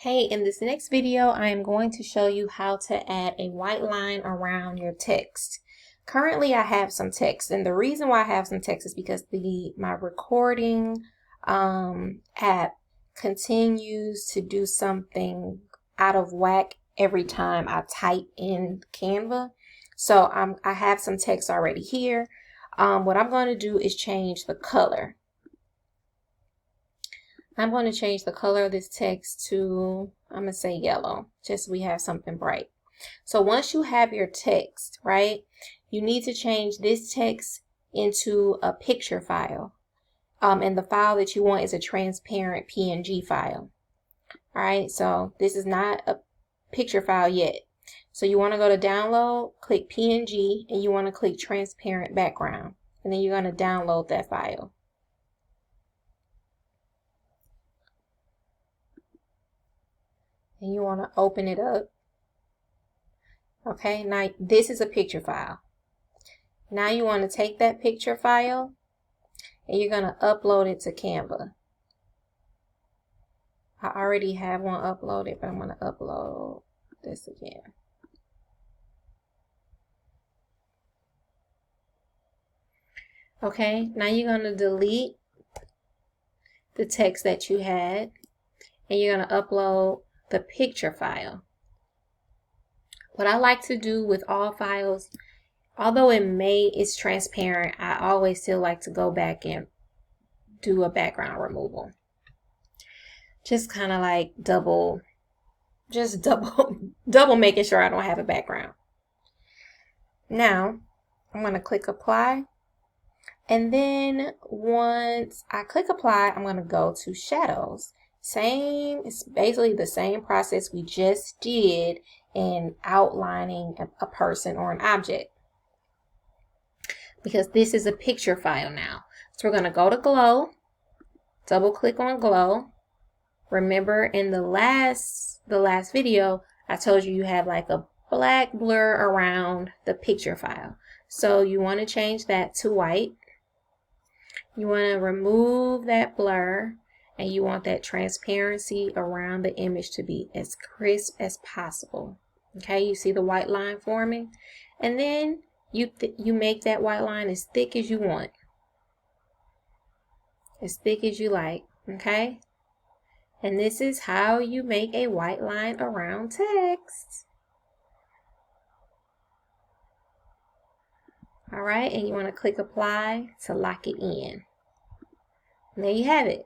Hey, in this next video, I am going to show you how to add a white line around your text. Currently, I have some text, and the reason why I have some text is because my recording app continues to do something out of whack every time I type in Canva. So I have some text already here. What I'm going to do is change the color. I'm going to change the color of this text to, I'm going to say yellow, just so we have something bright. So once you have your text, right, you need to change this text into a picture file. And the file that you want is a transparent PNG file. All right, so this is not a picture file yet. So you want to go to download, click PNG, and you want to click transparent background. And then you're going to download that file. And you want to open it up. Okay, now this is a picture file. Now you want to take that picture file and you're going to upload it to Canva. I already have one uploaded, but I'm going to upload this again. Okay, now you're going to delete the text that you had and you're going to upload the picture file. What I like to do with all files, although it's transparent, I always still like to go back and do a background removal. Just kind of like double making sure I don't have a background. Now, I'm going to click apply. And then once I click apply, I'm going to go to shadows. It's basically the same process we just did in outlining a person or an object, because this is a picture file now. So we're going to go to glow, double click on glow. Remember in the last video, I told you have like a black blur around the picture file. So you want to change that to white. You want to remove that blur, and you want that transparency around the image to be as crisp as possible. Okay, you see the white line forming? And then you make that white line as thick as you want. As thick as you like, okay? And this is how you make a white line around text. All right, and you want to click apply to lock it in. And there you have it.